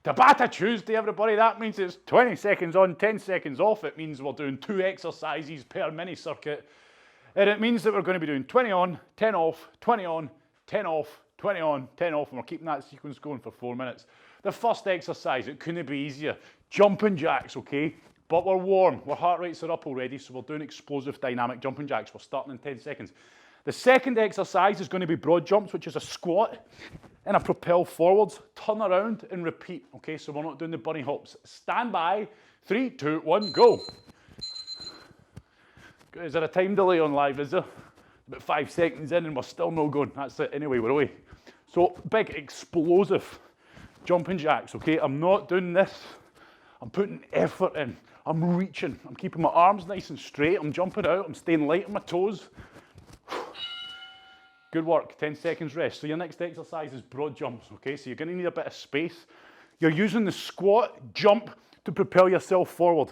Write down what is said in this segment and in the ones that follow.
Tabata Tuesday, everybody. That means it's 20 seconds on, 10 seconds off. It means we're doing 2 exercises per mini circuit. And it means that we're going to be doing 20 on, 10 off, 20 on, 10 off, 20 on, 10 off, and we're keeping that sequence going for 4 minutes. The first exercise, it couldn't be easier. Jumping jacks, okay? But we're warm. Our heart rates are up already, so we're doing explosive dynamic jumping jacks. We're starting in 10 seconds. The second exercise is going to be broad jumps, which is a squat and a propel forwards, turn around and repeat. Okay, so we're not doing the bunny hops. Stand by, 3, 2, 1, go. Is there a time delay on live, is there? About 5 seconds in and we're still no going. That's it, anyway, we're away. So, big explosive jumping jacks, okay? I'm not doing this. I'm putting effort in. I'm reaching. I'm keeping my arms nice and straight. I'm jumping out. I'm staying light on my toes. Good work, 10 seconds rest. So your next exercise is broad jumps, okay? So you're gonna need a bit of space. You're using the squat, jump to propel yourself forward.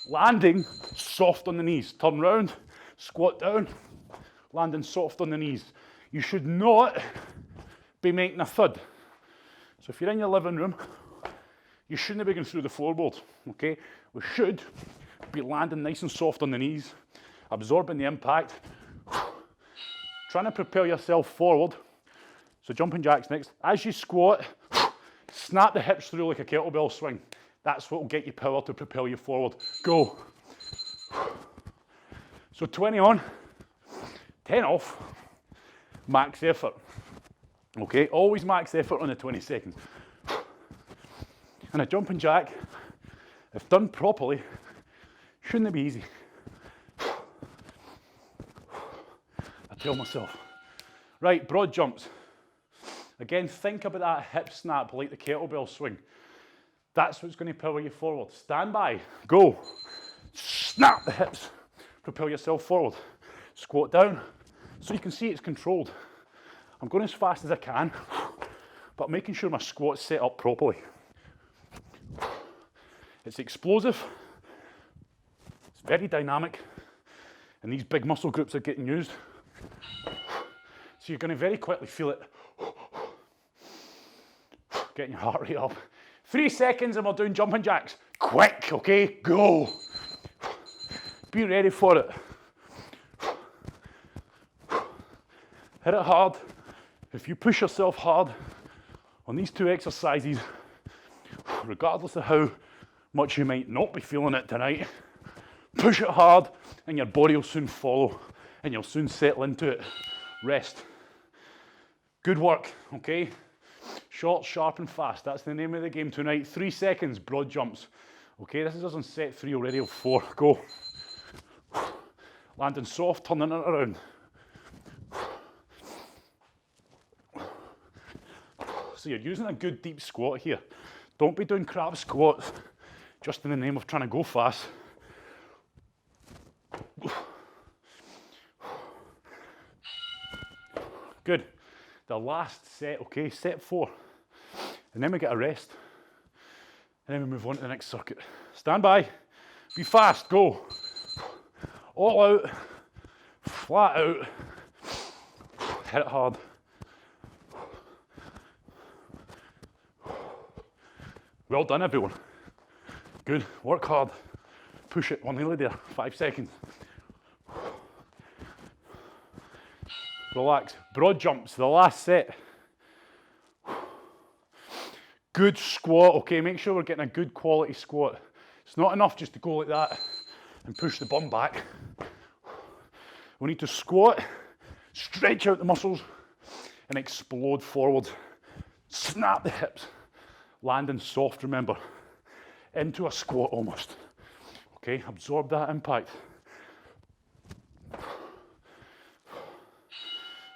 Landing soft on the knees. Turn round, squat down, landing soft on the knees. You should not be making a thud. So if you're in your living room, you shouldn't be going through the floorboard, okay? We should be landing nice and soft on the knees, absorbing the impact, trying to propel yourself forward. So jumping jacks next. As you squat, snap the hips through like a kettlebell swing. That's what will get you power to propel you forward. Go. So 20 on, 10 off, max effort. Okay, always max effort on the 20 seconds. And a jumping jack, if done properly, shouldn't it be easy? Tell myself. Right, broad jumps. Again, think about that hip snap like the kettlebell swing. That's what's going to power you forward. Stand by, go. Snap the hips, propel yourself forward. Squat down, so you can see it's controlled. I'm going as fast as I can, but making sure my squat's set up properly. It's explosive, it's very dynamic, and these big muscle groups are getting used. So you're going to very quickly feel it. Getting your heart rate up. 3 seconds and we're doing jumping jacks. Quick, okay? Go. Be ready for it. Hit it hard. If you push yourself hard on these 2 exercises, regardless of how much you might not be feeling it tonight, push it hard and your body will soon follow and you'll soon settle into it. Rest. Good work, okay? Short, sharp and fast. That's the name of the game tonight. 3 seconds, broad jumps. Okay, this is us on set 3 already of 4. Go. Landing soft, turning it around. So you're using a good deep squat here. Don't be doing crab squats just in the name of trying to go fast. Good. The last set, okay, set 4. And then we get a rest. And then we move on to the next circuit. Stand by, be fast, go. All out, flat out, hit it hard. Well done, everyone. Good, work hard. Push it, we're nearly there, 5 seconds. Relax. Broad jumps, the last set. Good squat, okay? Make sure we're getting a good quality squat. It's not enough just to go like that and push the bum back. We need to squat, stretch out the muscles, and explode forward. Snap the hips. Landing soft, remember. Into a squat almost. Okay, absorb that impact.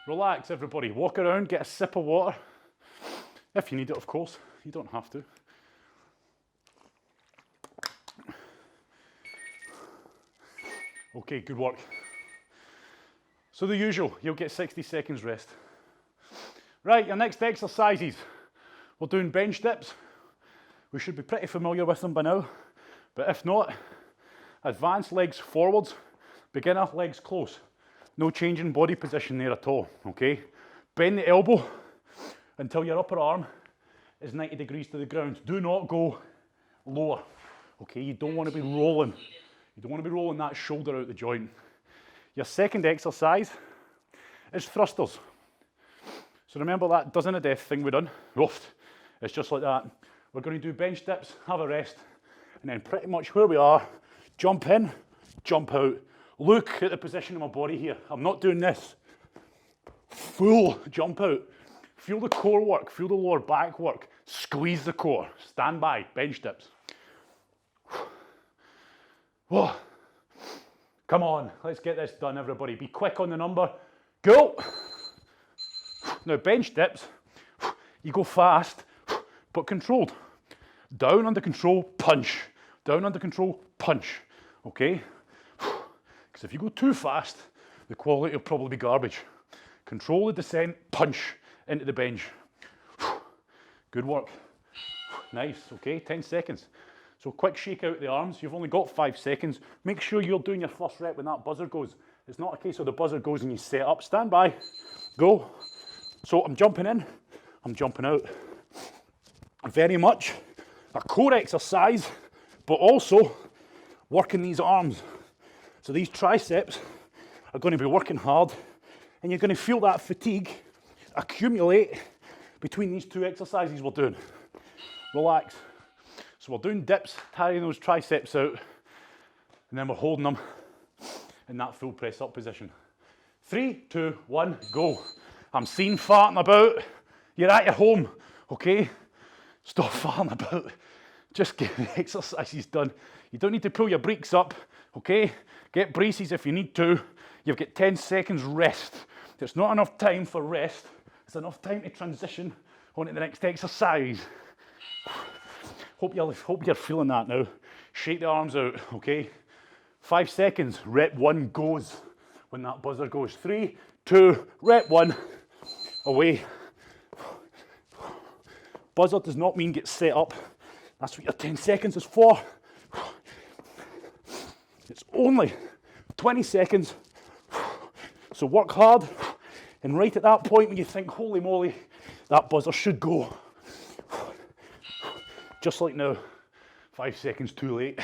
Relax, everybody. Walk around, get a sip of water. If you need it, of course. You don't have to. Okay, good work. So the usual, you'll get 60 seconds rest. Right, your next exercises. We're doing bench dips. We should be pretty familiar with them by now. But if not, advanced legs forwards, beginner legs close. No change in body position there at all, okay? Bend the elbow until your upper arm is 90 degrees to the ground. Do not go lower, okay? You don't want to be rolling. You don't want to be rolling that shoulder out the joint. Your second exercise is thrusters. So remember that dozen a death thing we done? Oof. It's just like that. We're going to do bench dips, have a rest, and then pretty much where we are, jump in, jump out. Look at the position of my body here. I'm not doing this. Full jump out. Feel the core work, feel the lower back work. Squeeze the core. Stand by, bench dips. Whoa. Come on, let's get this done, everybody. Be quick on the number. Go. Now, bench dips, you go fast, but controlled. Down under control, punch. Down under control, punch. Okay? Because if you go too fast, the quality will probably be garbage. Control the descent, punch into the bench. Good work. Nice, okay, 10 seconds. So quick shake out the arms. You've only got 5 seconds. Make sure you're doing your first rep when that buzzer goes. It's not a case of the buzzer goes and you set up. Stand by, go. So I'm jumping in, I'm jumping out. Very much a core exercise, but also working these arms. So these triceps are going to be working hard, and you're going to feel that fatigue accumulate between these two exercises we're doing. Relax. So we're doing dips, tiring those triceps out, and then we're holding them in that full press up position. 3, 2, 1, go. I'm seen farting about. You're at your home, okay? Stop farting about. Just get the exercises done. You don't need to pull your brakes up, okay? Get braces if you need to. You've got 10 seconds rest. There's not enough time for rest. It's enough time to transition on to the next exercise. Hope you're feeling that now. Shake the arms out, okay? 5 seconds, rep 1 goes when that buzzer goes. 3, 2, rep 1, away. Buzzer does not mean get set up. That's what your 10 seconds is for. It's only 20 seconds. So work hard, and right at that point when you think, holy moly, that buzzer should go. Just like now, 5 seconds too late.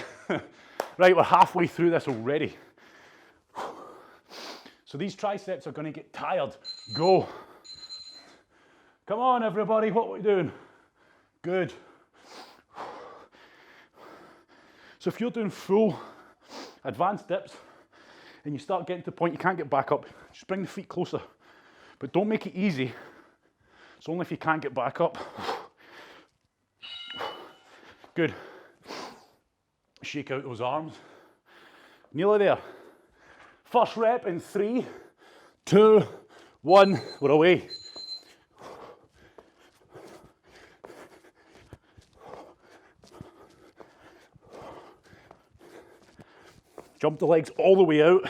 Right, we're halfway through this already. So these triceps are going to get tired. Go. Come on, everybody, what are we doing? Good. So if you're doing full advanced dips and you start getting to the point you can't get back up, just bring the feet closer. But don't make it easy. It's only if you can't get back up. Good. Shake out those arms. Nearly there. First rep in 3, 2, 1, we're away. Jump the legs all the way out.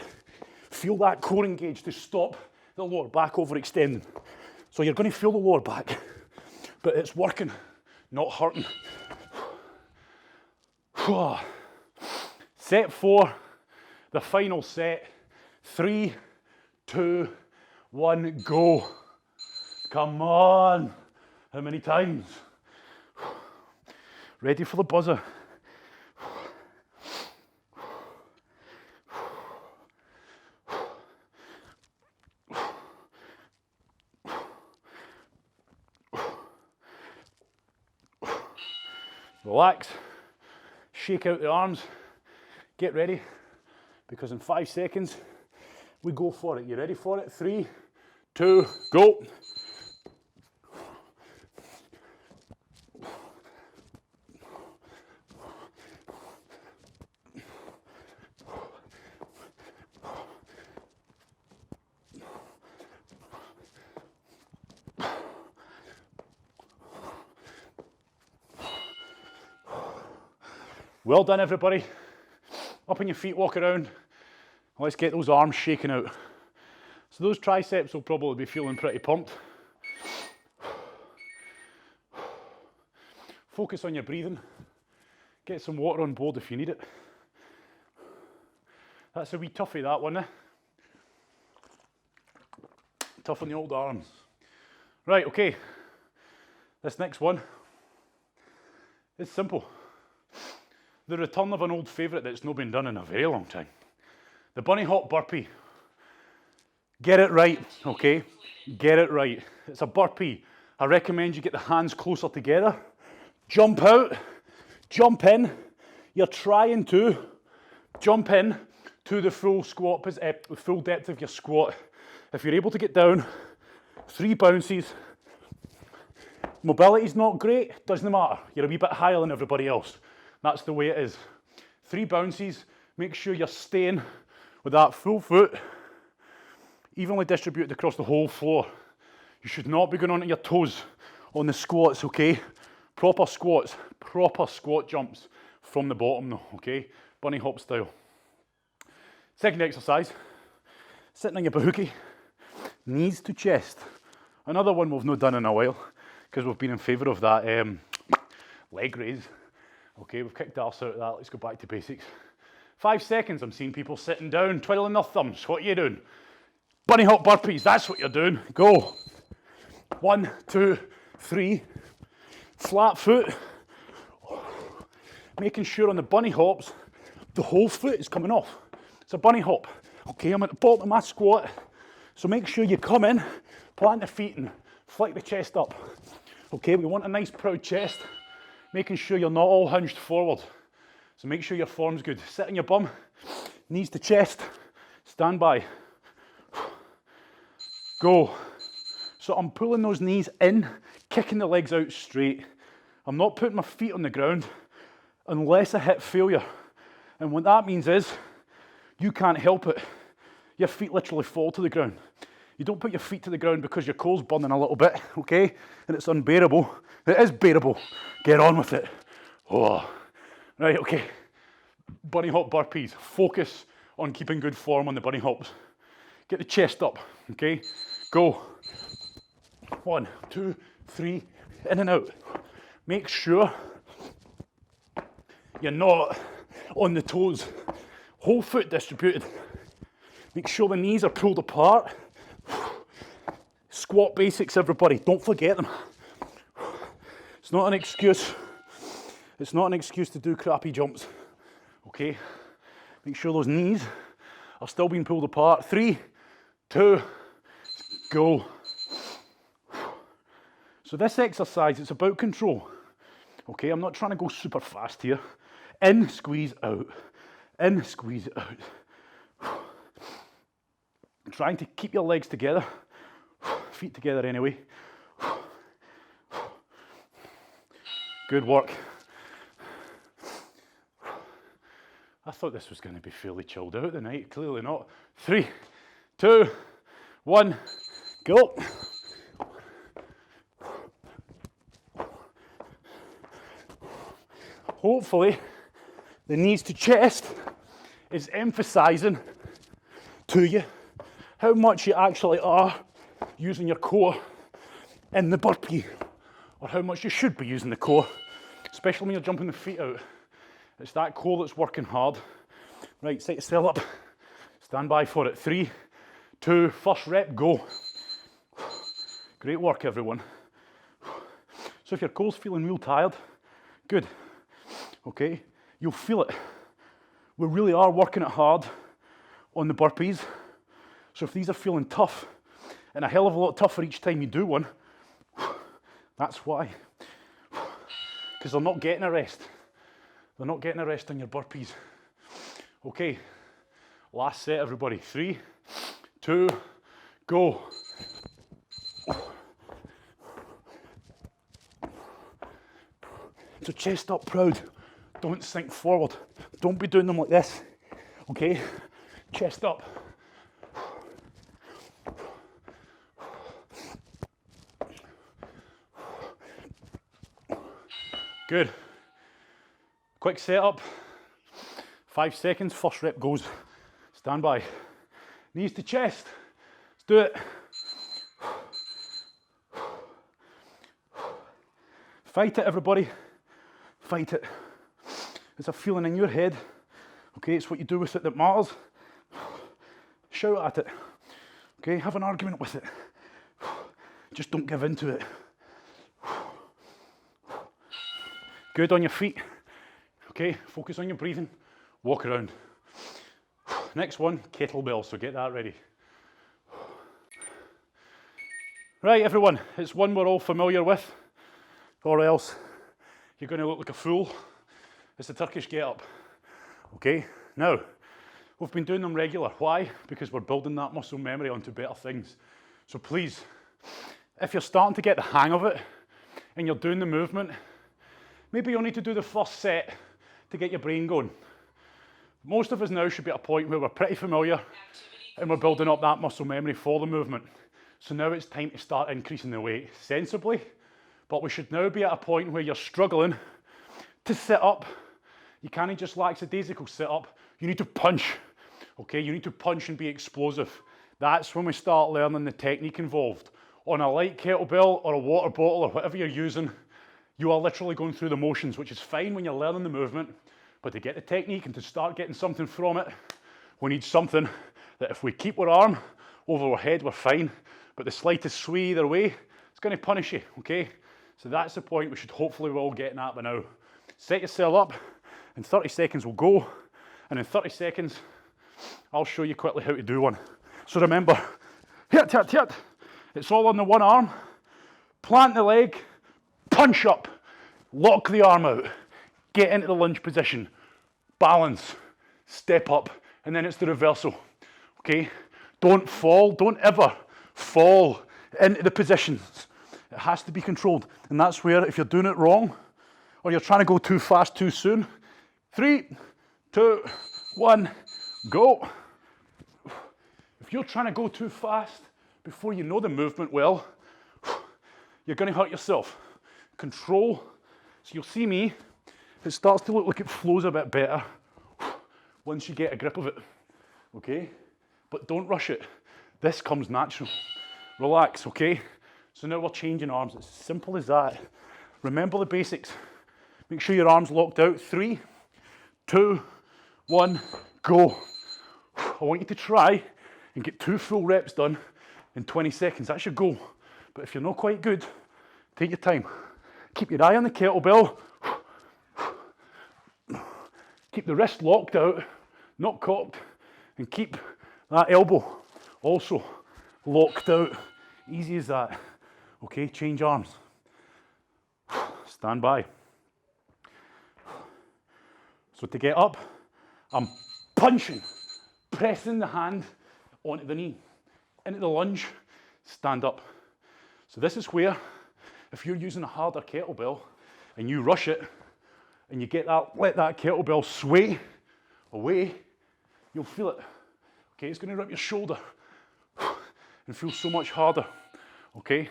Feel that core engage to stop the lower back overextending. So you're going to feel the lower back, but it's working, not hurting. Set 4, the final set. 3, 2, 1, go. Come on. How many times? Ready for the buzzer. Relax, shake out the arms, get ready, because in 5 seconds, we go for it. You ready for it? 3, 2, go. Well done, everybody. Up on your feet, walk around. Let's get those arms shaking out. So those triceps will probably be feeling pretty pumped. Focus on your breathing. Get some water on board if you need it. That's a wee toughie, that one, eh? Tough on the old arms. Right, okay. This next one, It's simple. The return of an old favourite that's not been done in a very long time. The bunny hop burpee. Get it right, okay? Get it right. It's a burpee. I recommend you get the hands closer together. Jump out, jump in. You're trying to jump in to the full squat, full depth of your squat. If you're able to get down, 3 bounces. Mobility's not great, doesn't matter. You're a wee bit higher than everybody else. That's the way it is. 3 bounces, make sure you're staying with that full foot evenly distributed across the whole floor. You should not be going onto your toes on the squats, okay? Proper squats, proper squat jumps from the bottom though, okay? Bunny hop style. Second exercise, sitting on your bahookie, knees to chest. Another one we've not done in a while because we've been in favour of that leg raise. Okay, we've kicked the arse out of that. Let's go back to basics. 5 seconds, I'm seeing people sitting down, twiddling their thumbs. What are you doing? Bunny hop burpees, that's what you're doing. Go. 1, 2, 3. Flat foot. Making sure on the bunny hops, the whole foot is coming off. It's a bunny hop. Okay, I'm at the bottom of my squat. So make sure you come in, plant the feet and flick the chest up. Okay, we want a nice proud chest. Making sure you're not all hinged forward. So make sure your form's good. Sit on your bum, knees to chest, stand by. Go. So I'm pulling those knees in, kicking the legs out straight. I'm not putting my feet on the ground unless I hit failure. And what that means is, you can't help it. Your feet literally fall to the ground. You don't put your feet to the ground because your core's burning a little bit, okay? And it's unbearable. It is bearable. Get on with it. Oh. Right, okay. Bunny hop burpees. Focus on keeping good form on the bunny hops. Get the chest up, okay? Go. 1, 2, 3, in and out. Make sure you're not on the toes. Whole foot distributed. Make sure the knees are pulled apart. Squat basics, everybody. Don't forget them. It's not an excuse. It's not an excuse to do crappy jumps. Okay? Make sure those knees are still being pulled apart. 3, 2, go. So this exercise, it's about control. Okay, I'm not trying to go super fast here. In, squeeze, out. In, squeeze, out. Trying to keep your legs together. Feet together anyway. Good work. I thought this was going to be fairly chilled out tonight. Clearly not. 3, 2, 1, go. Hopefully, the knees to chest is emphasising to you how much you actually are using your core in the burpee, or how much you should be using the core, especially when you're jumping the feet out. It's that core that's working hard. Right, set yourself up. Stand by for it. 3, 2, first rep, go. Great work, everyone. So if your core's feeling real tired, good. Okay, you'll feel it. We really are working it hard on the burpees. So if these are feeling tough, and a hell of a lot tougher each time you do one, that's why. Because they're not getting a rest. They're not getting a rest on your burpees. Okay, last set, everybody. 3, 2, go. So chest up proud. Don't sink forward. Don't be doing them like this. Okay, chest up. Good. Quick setup. 5 seconds, first rep goes. Stand by. Knees to chest. Let's do it. Fight it, everybody. Fight it. It's a feeling in your head. Okay, it's what you do with it that matters. Shout at it. Okay, have an argument with it. Just don't give in to it. Good on your feet. Okay, focus on your breathing. Walk around. Next one, kettlebell, so get that ready. Right, everyone, it's one we're all familiar with, or else you're going to look like a fool. It's the Turkish get-up. Okay, now, we've been doing them regular. Why? Because we're building that muscle memory onto better things. So please, if you're starting to get the hang of it and you're doing the movement, maybe you'll need to do the first set to get your brain going. Most of us now should be at a point where we're pretty familiar and we're building up that muscle memory for the movement. So now it's time to start increasing the weight sensibly, but we should now be at a point where you're struggling to sit up. You can't just lackadaisical sit up. You need to punch, okay? You need to punch and be explosive. That's when we start learning the technique involved. On a light kettlebell or a water bottle or whatever you're using, you are literally going through the motions, which is fine when you're learning the movement, but to get the technique and to start getting something from it, we need something that if we keep our arm over our head, we're fine, but the slightest sway either way, it's going to punish you, okay? So that's the point we should hopefully be all getting at by now. Set yourself up, in 30 seconds we'll go, and in 30 seconds, I'll show you quickly how to do one. So remember, hit, hit, hit. It's all on the one arm. Plant the leg, punch up, lock the arm out, get into the lunge position, balance, step up, and then it's the reversal, okay? Don't fall, don't ever fall into the positions. It has to be controlled, and that's where if you're doing it wrong, or you're trying to go too fast too soon, 3, 2, 1, go. If you're trying to go too fast before you know the movement well, you're going to hurt yourself. Control. So you'll see me, it starts to look like it flows a bit better once you get a grip of it, okay? But don't rush it. This comes natural. Relax, okay? So now we're changing arms. It's as simple as that. Remember the basics. Make sure your arm's locked out. 3, 2, 1, go. I want you to try and get 2 full reps done in 20 seconds. That's your goal. But if you're not quite good, take your time. Keep your eye on the kettlebell. Keep the wrist locked out, not cocked, and keep that elbow also locked out. Easy as that. Okay, change arms. Stand by. So to get up, I'm punching, pressing the hand onto the knee, into the lunge, stand up. So this is where, if you're using a harder kettlebell and you rush it, and you get that, let that kettlebell sway away, you'll feel it. Okay, it's going to rip your shoulder and feel so much harder. Okay,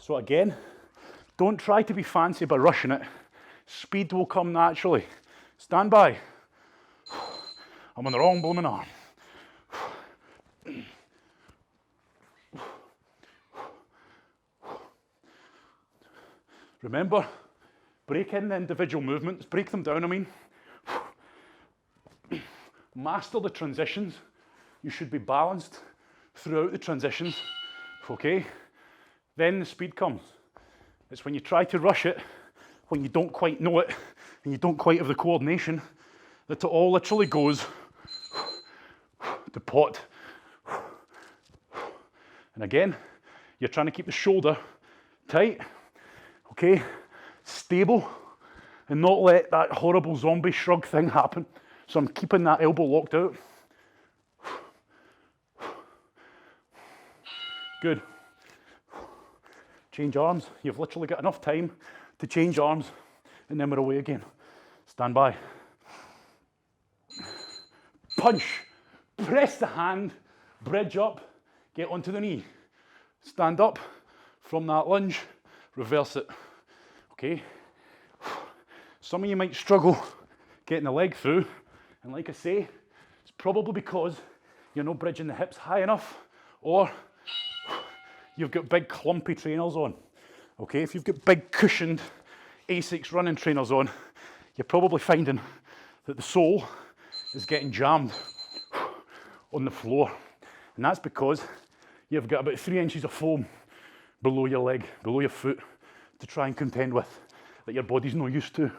so again, don't try to be fancy by rushing it. Speed will come naturally. Stand by. I'm on the wrong blooming arm. Remember, break in the individual movements, break them down, I mean. Master the transitions. You should be balanced throughout the transitions, okay? Then the speed comes. It's when you try to rush it, when you don't quite know it, and you don't quite have the coordination, that it all literally goes to pot. And again, you're trying to keep the shoulder tight, okay? Stable, and not let that horrible zombie shrug thing happen. So I'm keeping that elbow locked out. Good. Change arms. You've literally got enough time to change arms, and then we're away again. Stand by. Punch. Press the hand, bridge up, get onto the knee. Stand up from that lunge, reverse it. Okay? Some of you might struggle getting the leg through, and like I say, it's probably because you're not bridging the hips high enough, or you've got big clumpy trainers on. Okay, if you've got big cushioned Asics running trainers on, you're probably finding that the sole is getting jammed on the floor. And that's because you've got about 3 inches of foam below your leg, below your foot, to try and contend with. that your body's not used to,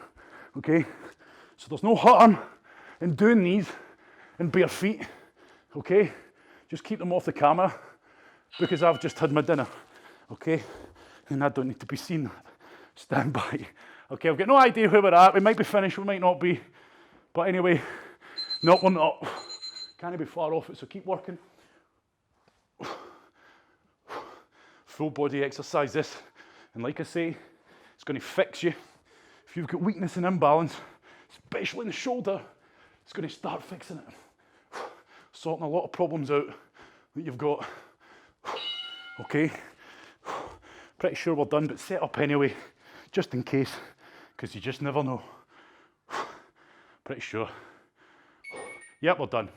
okay? So there's no harm in doing these in bare feet, okay? Just keep them off the camera because I've just had my dinner, okay? And I don't need to be seen. Stand by. Okay, I've got no idea where we're at. We might be finished, we might not be. But anyway, no, we're not. Can't be far off it, so keep working. Full body exercise this. And like I say, it's going to fix you. If you've got weakness and imbalance, especially in the shoulder, it's going to start fixing it. Sorting a lot of problems out that you've got. Okay. Pretty sure we're done, but set up anyway, just in case, because you just never know. Pretty sure. Yep, we're done.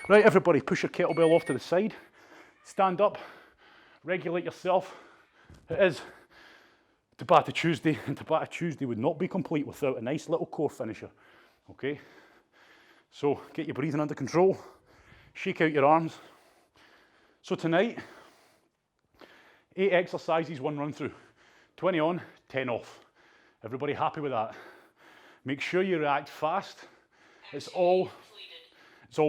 Right, everybody, push your kettlebell off to the side. Stand up. Regulate yourself. It is Tabata Tuesday, and Tabata Tuesday would not be complete without a nice little core finisher. Okay? So get your breathing under control. Shake out your arms. So tonight, 8 exercises, 1 run through. 20 on, 10 off. Everybody happy with that? Make sure you react fast. It's all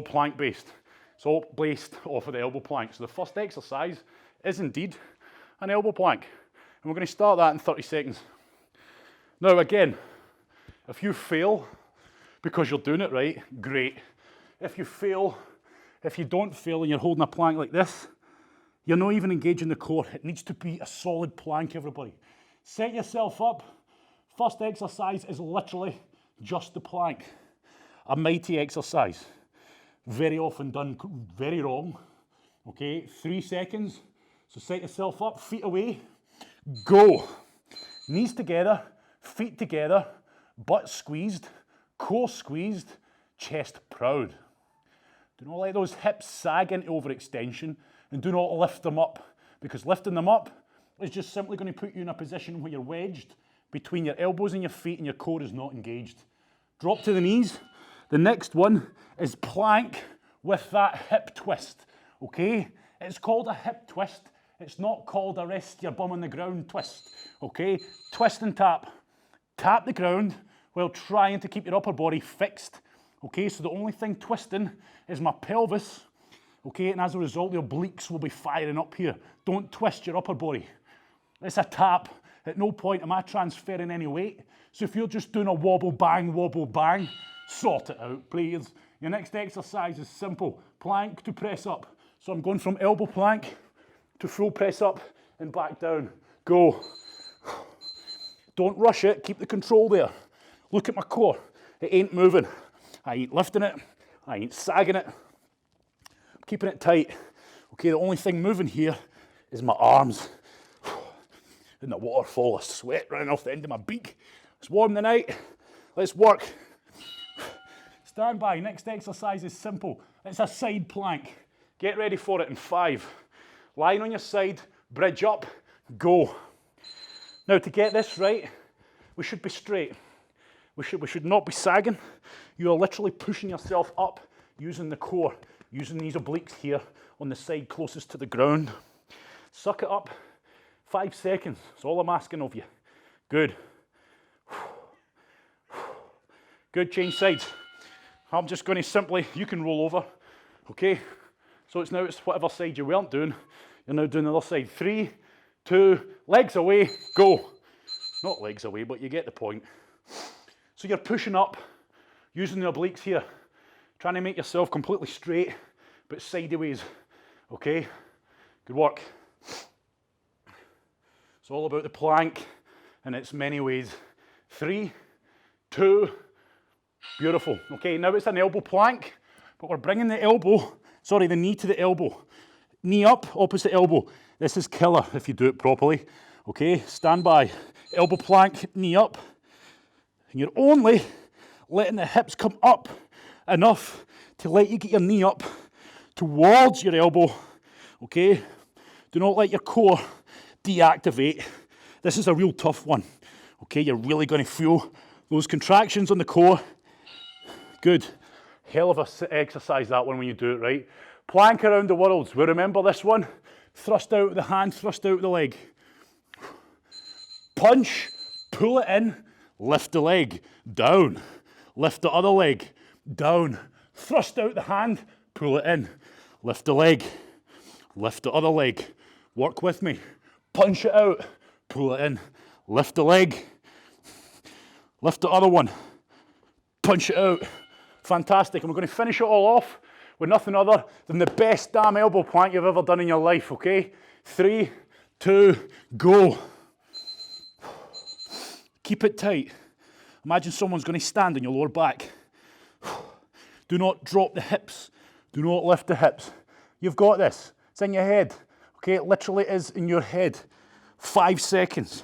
plank based. It's all based off of the elbow plank. So the first exercise is indeed an elbow plank. And we're going to start that in 30 seconds. Now again, if you fail because you're doing it right, great. If you fail, if you don't fail and you're holding a plank like this, you're not even engaging the core. It needs to be a solid plank, everybody. Set yourself up. First exercise is literally just the plank. A mighty exercise. Very often done very wrong. Okay, 3 seconds. So set yourself up, feet away, go. Knees together, feet together, butt squeezed, core squeezed, chest proud. Do not let those hips sag into overextension, and do not lift them up, because lifting them up is just simply going to put you in a position where you're wedged between your elbows and your feet and your core is not engaged. Drop to the knees. The next one is plank with that hip twist, okay? It's called a hip twist. It's not called a rest your bum on the ground twist, okay? Twist and tap. Tap the ground while trying to keep your upper body fixed, okay? So the only thing twisting is my pelvis, okay? And as a result, the obliques will be firing up here. Don't twist your upper body. It's a tap. At no point am I transferring any weight. So if you're just doing a wobble, bang, sort it out, please. Your next exercise is simple. Plank to press up. So I'm going from elbow plank to full press up and back down. Go. Don't rush it. Keep the control there. Look at my core. It ain't moving. I ain't lifting it. I ain't sagging it. I'm keeping it tight. Okay, the only thing moving here is my arms. In the waterfall of sweat running off the end of my beak. It's warm tonight. Let's work. Stand by. Next exercise is simple. It's a side plank. Get ready for it in 5. Lying on your side, bridge up, go. Now to get this right, we should be straight. We should not be sagging. You are literally pushing yourself up using the core, using these obliques here on the side closest to the ground. Suck it up. 5 seconds. That's all I'm asking of you. Good. Good, change sides. I'm just going to simply, you can roll over, okay? So it's whatever side you weren't doing, you're now doing the other side. 3, 2, legs away, go. Not legs away, but you get the point. So you're pushing up, using the obliques here, trying to make yourself completely straight, but sideways, okay? Good work. It's all about the plank in its many ways. 3, 2, beautiful. Okay, now it's an elbow plank, but we're bringing the knee to the elbow. Knee up, opposite elbow. This is killer if you do it properly. Okay, stand by. Elbow plank, knee up. And you're only letting the hips come up enough to let you get your knee up towards your elbow. Okay, do not let your core deactivate. This is a real tough one. Okay, you're really going to feel those contractions on the core. Good. Hell of a exercise, that one, when you do it right. Plank around the worlds. We remember this one? Thrust out with the hand, thrust out with the leg. Punch, pull it in, lift the leg, down, lift the other leg, down, thrust out the hand, pull it in, lift the leg, lift the other leg, work with me, punch it out, pull it in, lift the leg, lift the other one, punch it out. Fantastic. And we're going to finish it all off with nothing other than the best damn elbow plank you've ever done in your life, okay? 3, 2, go. Keep it tight. Imagine someone's going to stand on your lower back. Do not drop the hips. Do not lift the hips. You've got this. It's in your head. Okay, it literally is in your head. 5 seconds.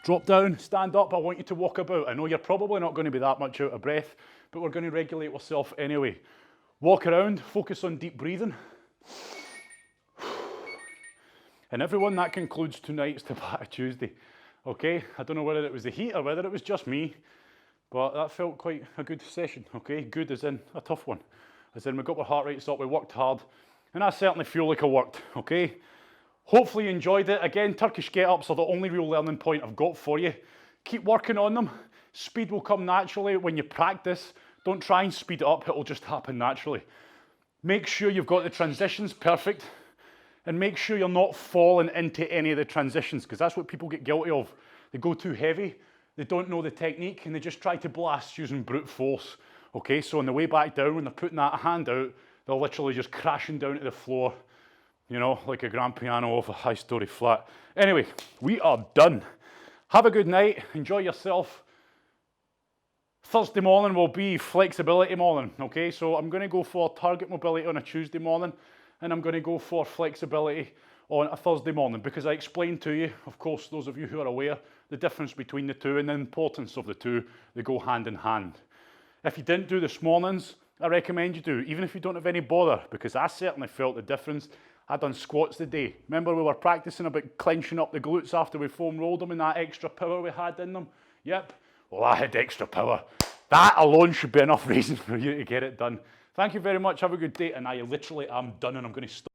Drop down, stand up. I want you to walk about. I know you're probably not going to be that much out of breath, but we're going to regulate ourselves anyway. Walk around, focus on deep breathing. And everyone, that concludes tonight's Tabata Tuesday. Okay, I don't know whether it was the heat or whether it was just me, but that felt quite a good session, okay? Good as in a tough one. As in we got our heart rates up, we worked hard, and I certainly feel like I worked, okay? Hopefully you enjoyed it. Again, Turkish get-ups are the only real learning point I've got for you. Keep working on them. Speed will come naturally when you practice. Don't try and speed it up, it'll just happen naturally. Make sure you've got the transitions perfect, and make sure you're not falling into any of the transitions, because that's what people get guilty of. They go too heavy, they don't know the technique, and they just try to blast using brute force. Okay, so on the way back down, when they're putting that hand out, they're literally just crashing down to the floor, you know, like a grand piano off a high-story flat. Anyway, we are done. Have a good night, enjoy yourself. Thursday morning will be flexibility morning, okay? So I'm gonna go for target mobility on a Tuesday morning, and I'm gonna go for flexibility on a Thursday morning, because I explained to you, of course, those of you who are aware, the difference between the two and the importance of the two. They go hand in hand. If you didn't do this mornings, I recommend you do, even if you don't have any bother, because I certainly felt the difference. I done squats today. Remember we were practicing about clenching up the glutes after we foam rolled them and that extra power we had in them? Yep. Well, I had extra power. That alone should be enough reason for you to get it done. Thank you very much. Have a good day. And I literally am done, and I'm going to stop.